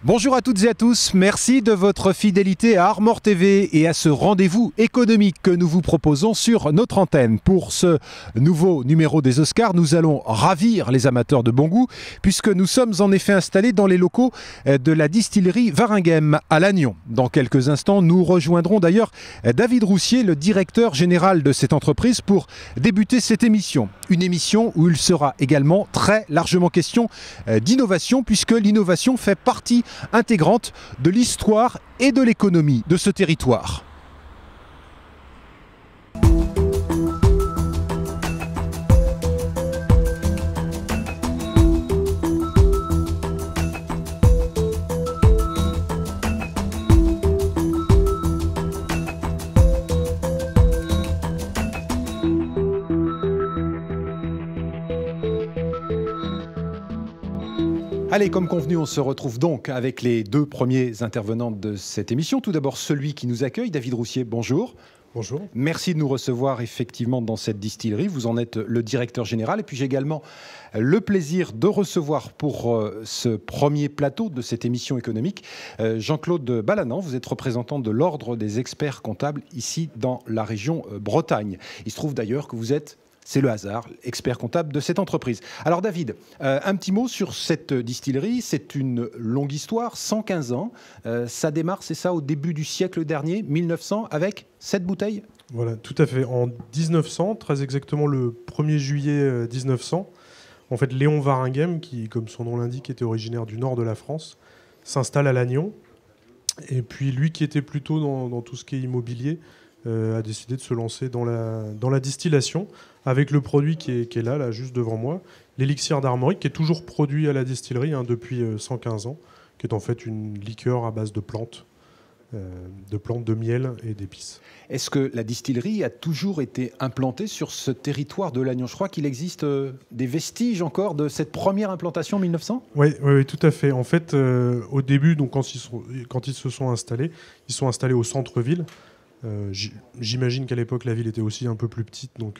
Bonjour à toutes et à tous, merci de votre fidélité à Armor TV et à ce rendez-vous économique que nous vous proposons sur notre antenne. Pour ce nouveau numéro des Oscars, nous allons ravir les amateurs de bon goût puisque nous sommes en effet installés dans les locaux de la distillerie Waregem à Lannion. Dans quelques instants, nous rejoindrons d'ailleurs David Roussier, le directeur général de cette entreprise, pour débuter cette émission. Une émission où il sera également très largement question d'innovation puisque l'innovation fait partie intégrante de l'histoire et de l'économie de ce territoire. Allez, comme convenu, on se retrouve donc avec les deux premiers intervenants de cette émission. Tout d'abord, celui qui nous accueille, David Roussier, bonjour. Bonjour. Merci de nous recevoir effectivement dans cette distillerie. Vous en êtes le directeur général. Et puis j'ai également le plaisir de recevoir pour ce premier plateau de cette émission économique Jean-Claude Balanant. Vous êtes représentant de l'Ordre des experts comptables ici dans la région Bretagne. Il se trouve d'ailleurs que vous êtes... C'est le hasard, expert comptable de cette entreprise. Alors David, un petit mot sur cette distillerie. C'est une longue histoire, 115 ans. Ça démarre, c'est ça, au début du siècle dernier, 1900, avec 7 bouteilles ? Voilà, tout à fait. En 1900, très exactement le 1er juillet 1900, en fait, Léon Waregem, qui, comme son nom l'indique, était originaire du nord de la France, s'installe à Lannion. Et puis lui, qui était plutôt dans tout ce qui est immobilier, a décidé de se lancer dans la distillation avec le produit qui est là, juste devant moi, l'élixir d'Armorique, qui est toujours produit à la distillerie depuis 115 ans, qui est en fait une liqueur à base de plantes, de miel et d'épices. Est-ce que la distillerie a toujours été implantée sur ce territoire de Lannion ? Je crois qu'il existe des vestiges encore de cette première implantation en 1900 ? Oui, tout à fait. En fait, au début, donc, quand ils se sont installés, ils sont installés au centre-ville. J'imagine qu'à l'époque la ville était aussi un peu plus petite, on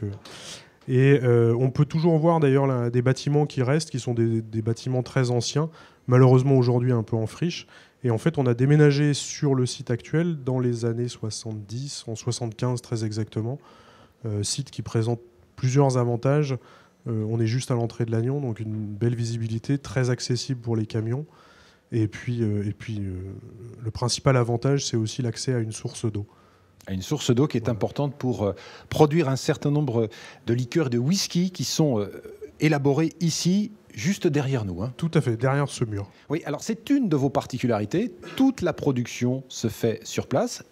peut toujours voir d'ailleurs des bâtiments qui restent, qui sont des bâtiments très anciens, malheureusement aujourd'hui un peu en friche. Et en fait, on a déménagé sur le site actuel dans les années 70, en 75 très exactement, site qui présente plusieurs avantages. On est juste à l'entrée de Lannion, donc une belle visibilité, très accessible pour les camions. Et puis le principal avantage, c'est aussi l'accès à une source d'eau. Une source d'eau qui est importante pour produire un certain nombre de liqueurs de whisky qui sont élaborés ici, juste derrière nous. Tout à fait, derrière ce mur. Oui, alors c'est une de vos particularités. Toute la production se fait sur place.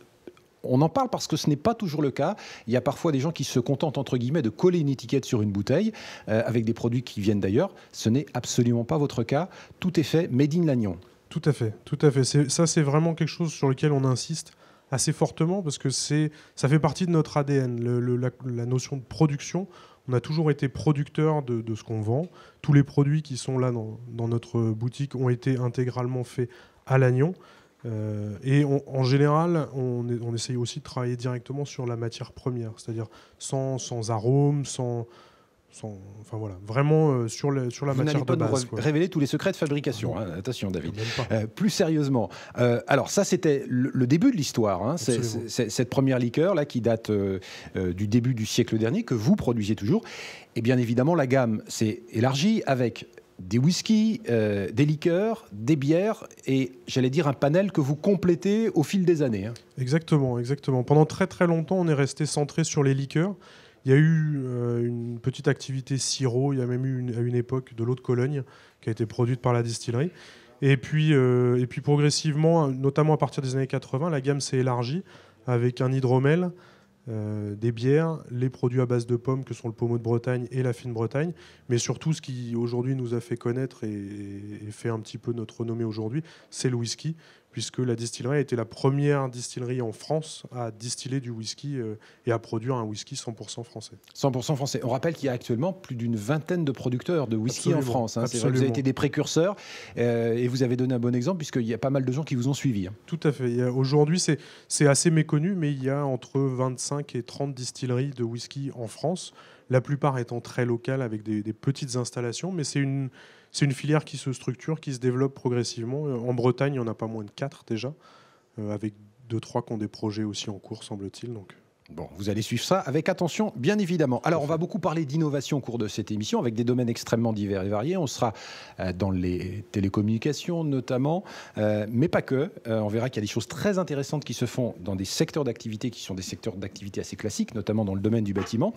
On en parle parce que ce n'est pas toujours le cas. Il y a parfois des gens qui se contentent, entre guillemets, de coller une étiquette sur une bouteille avec des produits qui viennent d'ailleurs. Ce n'est absolument pas votre cas. Tout est fait made in Lannion. Tout à fait, tout à fait. Ça, c'est vraiment quelque chose sur lequel on insiste assez fortement parce que ça fait partie de notre ADN. La notion de production, on a toujours été producteur de ce qu'on vend. Tous les produits qui sont là dans notre boutique ont été intégralement faits à Lannion. En général, on essaye aussi de travailler directement sur la matière première, c'est-à-dire sans arôme, enfin voilà, vraiment sur la matière de base. Vous n'allez pas nous révéler tous les secrets de fabrication. Hein. Attention, David. Même pas. Plus sérieusement, alors ça, c'était le début de l'histoire. Hein. Cette première liqueur là qui date du début du siècle dernier, que vous produisiez toujours. Et bien évidemment, la gamme s'est élargie avec des whiskies, des liqueurs, des bières et, j'allais dire, un panel que vous complétez au fil des années. Hein. Exactement. Pendant très très longtemps, on est resté centré sur les liqueurs. Il y a eu une petite activité sirop, il y a même eu à une époque de l'eau de Cologne qui a été produite par la distillerie. Et puis progressivement, notamment à partir des années 80, la gamme s'est élargie avec un hydromel, des bières, les produits à base de pommes que sont le pommeau de Bretagne et la fine Bretagne, mais surtout ce qui aujourd'hui nous a fait connaître et fait un petit peu notre renommée aujourd'hui, c'est le whisky, puisque la distillerie a été la première distillerie en France à distiller du whisky et à produire un whisky 100% français. 100% français. On rappelle qu'il y a actuellement plus d'une vingtaine de producteurs de whisky en France. Hein. C'est vrai que vous avez été des précurseurs et vous avez donné un bon exemple puisqu'il y a pas mal de gens qui vous ont suivi. Hein. Tout à fait. Aujourd'hui, c'est assez méconnu, mais il y a entre 25 et 30 distilleries de whisky en France, la plupart étant très locales avec des petites installations, mais c'est une filière qui se structure, qui se développe progressivement. En Bretagne, il n'y en a pas moins de 4 déjà, avec 2-3 qui ont des projets aussi en cours, semble-t-il. Donc... Bon, vous allez suivre ça avec attention, bien évidemment. Alors, on va beaucoup parler d'innovation au cours de cette émission, avec des domaines extrêmement divers et variés. On sera dans les télécommunications notamment, mais pas que. On verra qu'il y a des choses très intéressantes qui se font dans des secteurs d'activité qui sont des secteurs d'activité assez classiques, notamment dans le domaine du bâtiment.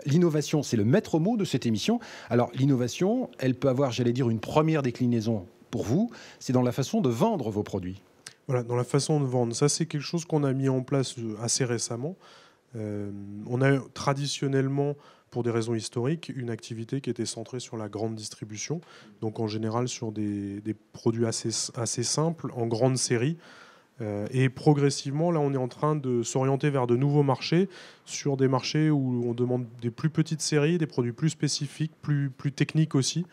L'innovation, c'est le maître mot de cette émission. Alors, l'innovation, elle peut avoir, j'allais dire, une première déclinaison pour vous. C'est dans la façon de vendre vos produits. Voilà, dans la façon de vendre. Ça, c'est quelque chose qu'on a mis en place assez récemment. On a traditionnellement, pour des raisons historiques, une activité qui était centrée sur la grande distribution, donc en général sur des produits assez simples, en grande série. Et progressivement, là, on est en train de s'orienter vers de nouveaux marchés, sur des marchés où on demande des plus petites séries, des produits plus spécifiques, plus techniques aussi,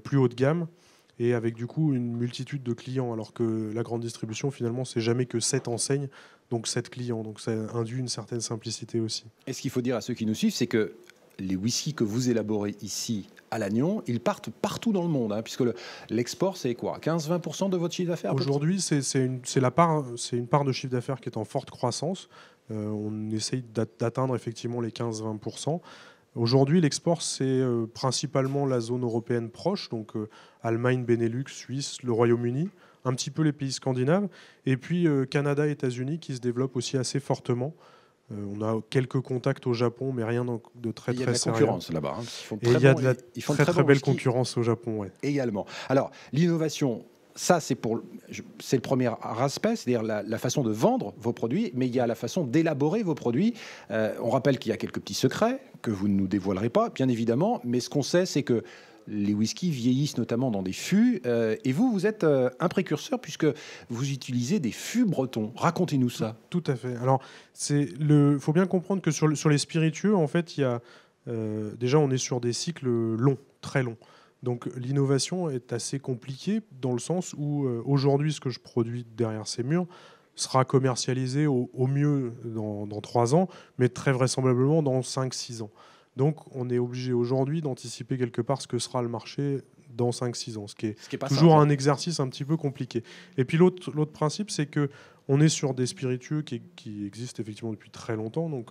plus haut de gamme, et avec du coup une multitude de clients, alors que la grande distribution, finalement, c'est jamais que 7 enseignes, donc 7 clients. Donc ça induit une certaine simplicité aussi. Et ce qu'il faut dire à ceux qui nous suivent, c'est que les whiskies que vous élaborez ici à Lannion, ils partent partout dans le monde, hein, puisque l'export, c'est quoi, 15-20% de votre chiffre d'affaires? Aujourd'hui, c'est une part de chiffre d'affaires qui est en forte croissance. On essaye d'atteindre effectivement les 15-20%. Aujourd'hui, l'export, c'est principalement la zone européenne proche, donc Allemagne, Benelux, Suisse, le Royaume-Uni, un petit peu les pays scandinaves, et puis Canada et États-Unis qui se développent aussi assez fortement. On a quelques contacts au Japon, mais rien de très sérieux. Il y a de la concurrence là-bas. Hein. Il y a de la très belle concurrence au Japon. Ouais. Également. Alors, l'innovation, ça, c'est le premier aspect, c'est-à-dire la façon de vendre vos produits, mais il y a la façon d'élaborer vos produits. On rappelle qu'il y a quelques petits secrets que vous ne nous dévoilerez pas, bien évidemment, mais ce qu'on sait, c'est que les whiskies vieillissent notamment dans des fûts. Et vous êtes un précurseur puisque vous utilisez des fûts bretons. Racontez-nous ça. Tout à fait. Alors, faut bien comprendre que sur les spiritueux, en fait, il y a déjà on est sur des cycles longs, très longs. Donc l'innovation est assez compliquée dans le sens où aujourd'hui, ce que je produis derrière ces murs sera commercialisé au mieux dans 3 ans, mais très vraisemblablement dans 5-6 ans. Donc on est obligé aujourd'hui d'anticiper quelque part ce que sera le marché dans 5-6 ans, ce qui est toujours un exercice un petit peu compliqué. Et puis l'autre principe, c'est qu'on est sur des spiritueux qui existent effectivement depuis très longtemps, donc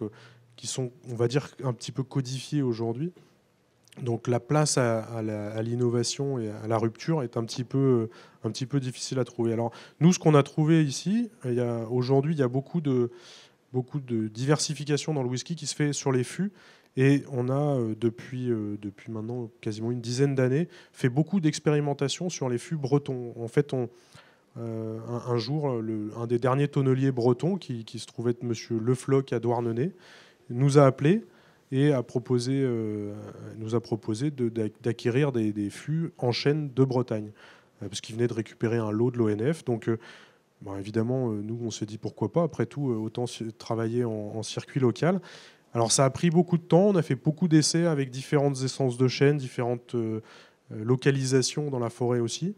qui sont, on va dire, un petit peu codifiés aujourd'hui. Donc la place à l'innovation et à la rupture est un petit peu difficile à trouver. Alors nous, ce qu'on a trouvé ici, aujourd'hui, il y a beaucoup de diversification dans le whisky qui se fait sur les fûts. Et on a, depuis maintenant quasiment une dizaine d'années, fait beaucoup d'expérimentations sur les fûts bretons. En fait, un jour, un des derniers tonneliers bretons, qui se trouvait être monsieur Le Floch à Douarnenez, nous a appelés et nous a proposé d'acquérir des fûts en chêne de Bretagne, parce qu'il venait de récupérer un lot de l'ONF. Donc, évidemment, nous, on s'est dit pourquoi pas. Après tout, autant travailler en circuit local. Alors ça a pris beaucoup de temps, on a fait beaucoup d'essais avec différentes essences de chêne, différentes localisations dans la forêt aussi.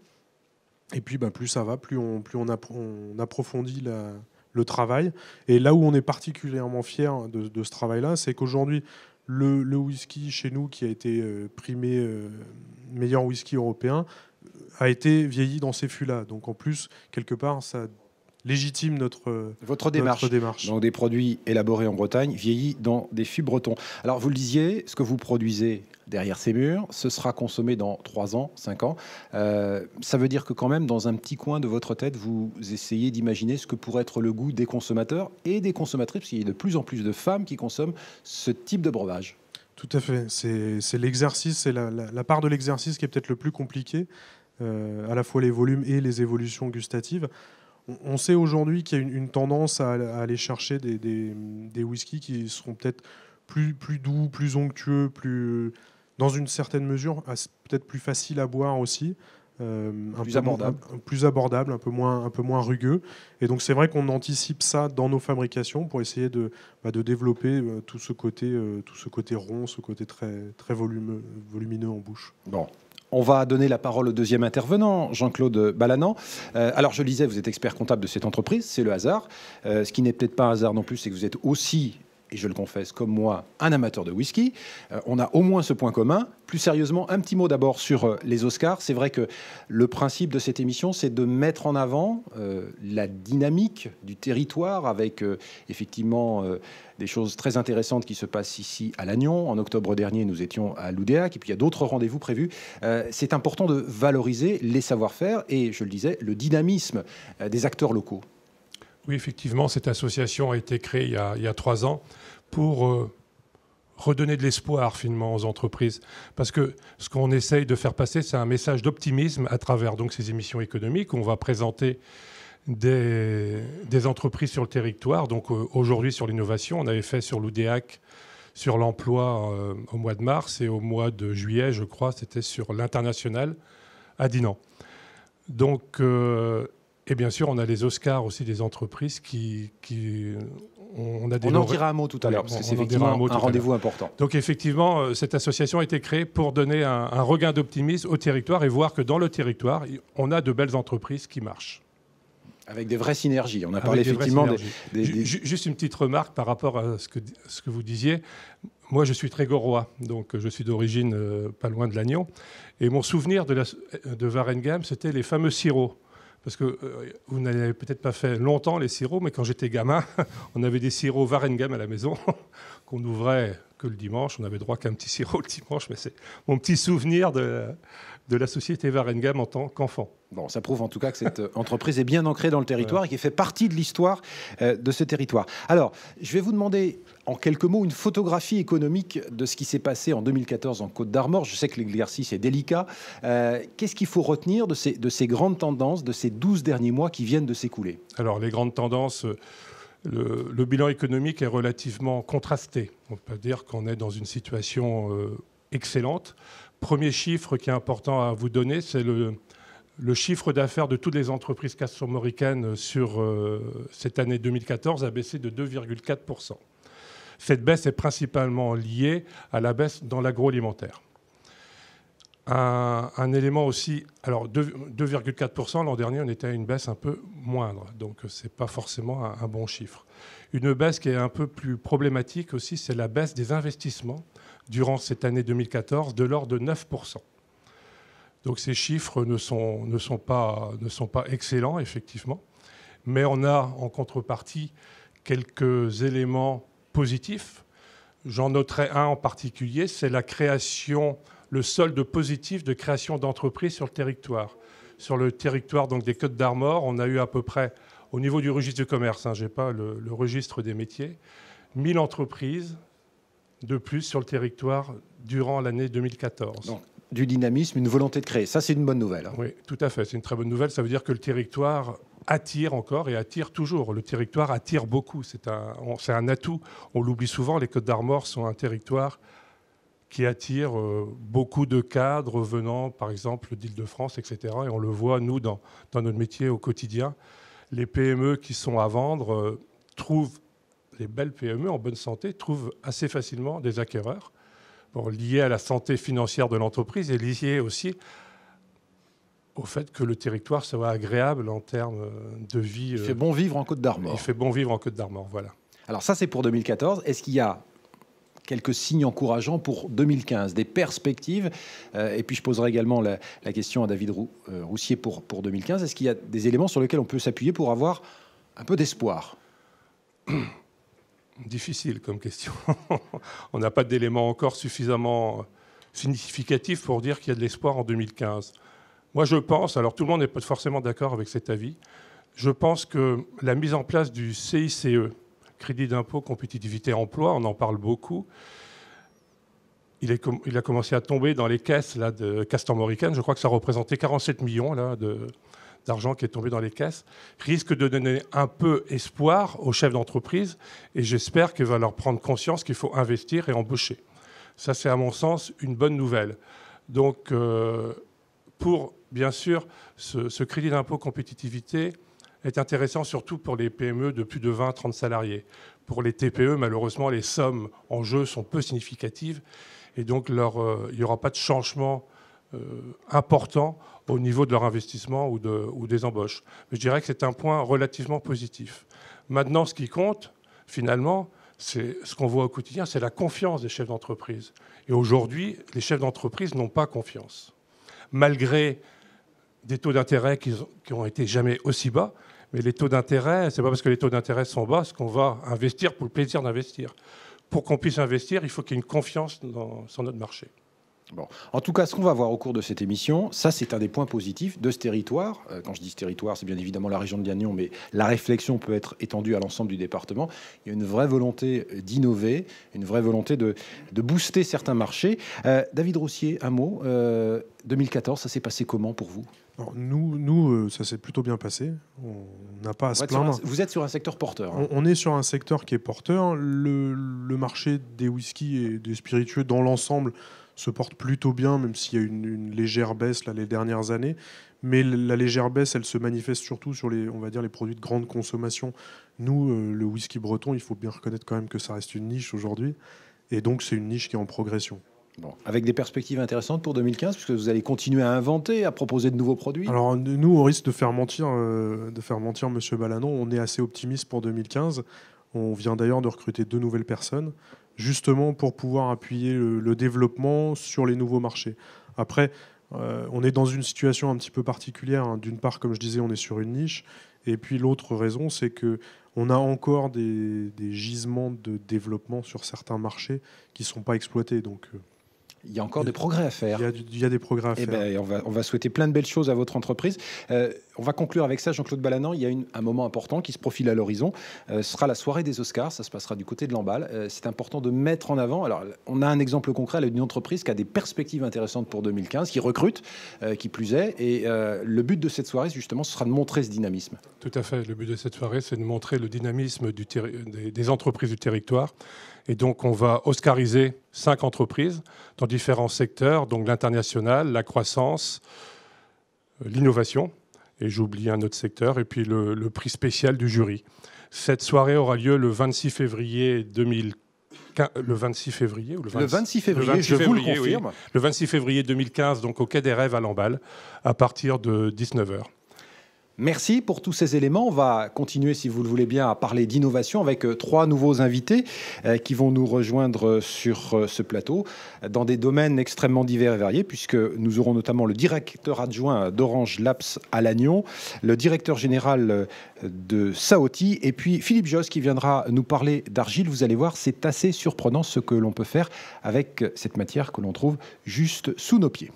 Et puis plus ça va, plus on approfondit le travail. Et là où on est particulièrement fier de ce travail-là, c'est qu'aujourd'hui, le whisky chez nous, qui a été primé meilleur whisky européen, a été vieilli dans ces fûts-là. Donc en plus, quelque part, ça légitime votre démarche. Donc des produits élaborés en Bretagne, vieillis dans des fûts bretons. Alors vous le disiez, ce que vous produisez derrière ces murs, ce sera consommé dans 3 ans, 5 ans. Ça veut dire que quand même, dans un petit coin de votre tête, vous essayez d'imaginer ce que pourrait être le goût des consommateurs et des consommatrices, parce qu'il y a de plus en plus de femmes qui consomment ce type de breuvage. Tout à fait. C'est l'exercice, c'est la part de l'exercice qui est peut-être le plus compliqué, à la fois les volumes et les évolutions gustatives. On sait aujourd'hui qu'il y a une tendance à aller chercher des whiskies qui seront peut-être plus doux, plus onctueux, dans une certaine mesure, peut-être plus faciles à boire aussi, plus abordable, un peu moins rugueux. Et donc c'est vrai qu'on anticipe ça dans nos fabrications pour essayer de développer tout ce côté rond, ce côté très, très volumineux en bouche. Bon. On va donner la parole au deuxième intervenant, Jean-Claude Balanant. Alors, je le disais, vous êtes expert comptable de cette entreprise, c'est le hasard. Ce qui n'est peut-être pas un hasard non plus, c'est que vous êtes aussi et je le confesse comme moi, un amateur de whisky, on a au moins ce point commun. Plus sérieusement, un petit mot d'abord sur les Oscars. C'est vrai que le principe de cette émission, c'est de mettre en avant la dynamique du territoire avec effectivement des choses très intéressantes qui se passent ici à Lannion. En octobre dernier, nous étions à Loudéac et puis il y a d'autres rendez-vous prévus. C'est important de valoriser les savoir-faire et, je le disais, le dynamisme des acteurs locaux. Oui, effectivement, cette association a été créée il y a 3 ans pour redonner de l'espoir finalement aux entreprises. Parce que ce qu'on essaye de faire passer, c'est un message d'optimisme à travers donc, ces émissions économiques. On va présenter des entreprises sur le territoire. Donc aujourd'hui sur l'innovation, on avait fait sur l'Oudéac, sur l'emploi au mois de mars, et au mois de juillet, je crois, c'était sur l'international à Dinan. Donc... et bien sûr, on a les Oscars aussi des entreprises on en dira un mot tout à l'heure, parce que c'est effectivement un rendez-vous important. Donc effectivement, cette association a été créée pour donner un regain d'optimisme au territoire et voir que dans le territoire, on a de belles entreprises qui marchent. Avec des vraies synergies. On a parlé effectivement Juste une petite remarque par rapport à ce que vous disiez. Moi, je suis trégorois, donc je suis d'origine pas loin de Lannion. Et mon souvenir de Warengam, c'était les fameux sirops. Parce que vous n'avez peut-être pas fait longtemps les sirops, mais quand j'étais gamin, on avait des sirops Warengam à la maison qu'on ouvrait que le dimanche. On n'avait droit qu'à un petit sirop le dimanche, mais c'est mon petit souvenir de la société Warengam en tant qu'enfant. Bon, ça prouve en tout cas que cette entreprise est bien ancrée dans le territoire et qui fait partie de l'histoire de ce territoire. Alors, je vais vous demander en quelques mots une photographie économique de ce qui s'est passé en 2014 en Côte d'Armor. Je sais que l'exercice est délicat. Qu'est-ce qu'il faut retenir de ces grandes tendances, de ces 12 derniers mois qui viennent de s'écouler? Alors, les grandes tendances, le bilan économique est relativement contrasté. On peut dire qu'on est dans une situation excellente. Premier chiffre qui est important à vous donner, c'est le chiffre d'affaires de toutes les entreprises castor-mauricaines sur cette année 2014 a baissé de 2,4%. Cette baisse est principalement liée à la baisse dans l'agroalimentaire. Un élément aussi, alors 2,4%, l'an dernier, on était à une baisse un peu moindre, donc ce n'est pas forcément un bon chiffre. Une baisse qui est un peu plus problématique aussi, c'est la baisse des investissements durant cette année 2014 de l'ordre de 9%. Donc ces chiffres ne sont pas excellents, effectivement, mais on a en contrepartie quelques éléments positifs. J'en noterai un en particulier, c'est la création, le solde positif de création d'entreprises sur le territoire. Sur le territoire donc, des Côtes d'Armor, on a eu à peu près, au niveau du registre du commerce, je n'ai pas le registre des métiers, 1000 entreprises de plus sur le territoire durant l'année 2014. Donc, du dynamisme, une volonté de créer. Ça, c'est une bonne nouvelle. Oui, tout à fait. C'est une très bonne nouvelle. Ça veut dire que le territoire attire encore et attire toujours. Le territoire attire beaucoup. C'est un atout. On l'oublie souvent. Les Côtes d'Armor sont un territoire qui attire beaucoup de cadres venant, par exemple, d'Île-de-France, etc. Et on le voit, nous, dans notre métier au quotidien. Les PME qui sont à vendre trouvent, les belles PME en bonne santé, trouvent assez facilement des acquéreurs. Lié à la santé financière de l'entreprise et lié aussi au fait que le territoire soit agréable en termes de vie. Il fait bon vivre en Côte d'Armor. Il fait bon vivre en Côte d'Armor, voilà. Alors ça, c'est pour 2014. Est-ce qu'il y a quelques signes encourageants pour 2015, des perspectives? Et puis je poserai également la question à David Roussier pour 2015. Est-ce qu'il y a des éléments sur lesquels on peut s'appuyer pour avoir un peu d'espoir? Difficile comme question. On n'a pas d'éléments encore suffisamment significatifs pour dire qu'il y a de l'espoir en 2015. Moi, je pense, alors tout le monde n'est pas forcément d'accord avec cet avis, je pense que la mise en place du CICE, Crédit d'impôt, compétitivité, emploi, on en parle beaucoup, il a commencé à tomber dans les caisses là, de castor-mauricaines. Je crois que ça représentait 47 millions là, d'argent qui est tombé dans les caisses, risque de donner un peu espoir aux chefs d'entreprise et j'espère qu'il va leur prendre conscience qu'il faut investir et embaucher. Ça, c'est à mon sens une bonne nouvelle. Donc, pour, bien sûr, ce crédit d'impôt compétitivité est intéressant surtout pour les PME de plus de 20-30 salariés. Pour les TPE, malheureusement, les sommes en jeu sont peu significatives et donc il n'y aura pas de changement important au niveau de leur investissement ou des embauches. Mais je dirais que c'est un point relativement positif. Maintenant, ce qui compte, finalement, Ce qu'on voit au quotidien, c'est la confiance des chefs d'entreprise. Et aujourd'hui, les chefs d'entreprise n'ont pas confiance. Malgré des taux d'intérêt qui ont été jamais aussi bas, mais les taux d'intérêt, c'est pas parce que les taux d'intérêt sont bas qu'on va investir pour le plaisir d'investir. Pour qu'on puisse investir, il faut qu'il y ait une confiance sur notre marché. Bon. En tout cas, ce qu'on va voir au cours de cette émission, ça c'est un des points positifs de ce territoire. Quand je dis ce territoire, c'est bien évidemment la région de Gagnon, mais la réflexion peut être étendue à l'ensemble du département. Il y a une vraie volonté d'innover, une vraie volonté de booster certains marchés. David Roussier, un mot. 2014, ça s'est passé comment pour vous ? Alors, nous, ça s'est plutôt bien passé. On n'a pas à se plaindre. Vous êtes sur un secteur porteur. Hein. On est sur un secteur qui est porteur. Le marché des whiskies et des spiritueux dans l'ensemble se porte plutôt bien, même s'il y a une légère baisse là, les dernières années. Mais la légère baisse, elle se manifeste surtout sur les produits de grande consommation. Nous, le whisky breton, il faut bien reconnaître quand même que ça reste une niche aujourd'hui. Et donc, c'est une niche qui est en progression. Bon, avec des perspectives intéressantes pour 2015, puisque vous allez continuer à inventer, à proposer de nouveaux produits. Alors, nous, au risque de faire mentir Monsieur Balanon, on est assez optimiste pour 2015. On vient d'ailleurs de recruter 2 nouvelles personnes, justement pour pouvoir appuyer le développement sur les nouveaux marchés. Après, on est dans une situation un petit peu particulière. Hein. D'une part, comme je disais, on est sur une niche. Et puis l'autre raison, c'est qu'on a encore des gisements de développement sur certains marchés qui ne sont pas exploités. Donc, il y a encore des progrès à faire. Il y a des progrès à faire. Ben, on va souhaiter plein de belles choses à votre entreprise. On va conclure avec ça, Jean-Claude Balanan. Il y a un moment important qui se profile à l'horizon. Ce sera la soirée des Oscars. Ça se passera du côté de Lamballe. C'est important de mettre en avant. Alors, on a un exemple concret d'une entreprise qui a des perspectives intéressantes pour 2015, qui recrute, qui plus est. Et le but de cette soirée, justement, ce sera de montrer ce dynamisme. Tout à fait. Le but de cette soirée, c'est de montrer le dynamisme des entreprises du territoire. Et donc, on va oscariser 5 entreprises dans différents secteurs, donc l'international, la croissance, l'innovation, et j'oublie un autre secteur, et puis le prix spécial du jury. Cette soirée aura lieu le 26 février 2015. Le 26 février, je vous le confirme. Oui. Le 26 février 2015, donc au Quai des Rêves à Lamballe, à partir de 19h. Merci pour tous ces éléments. On va continuer, si vous le voulez bien, à parler d'innovation avec 3 nouveaux invités qui vont nous rejoindre sur ce plateau dans des domaines extrêmement divers et variés, puisque nous aurons notamment le directeur adjoint d'Orange Labs à Lannion, le directeur général de Saoti et puis Philippe Josse qui viendra nous parler d'argile. Vous allez voir, c'est assez surprenant ce que l'on peut faire avec cette matière que l'on trouve juste sous nos pieds.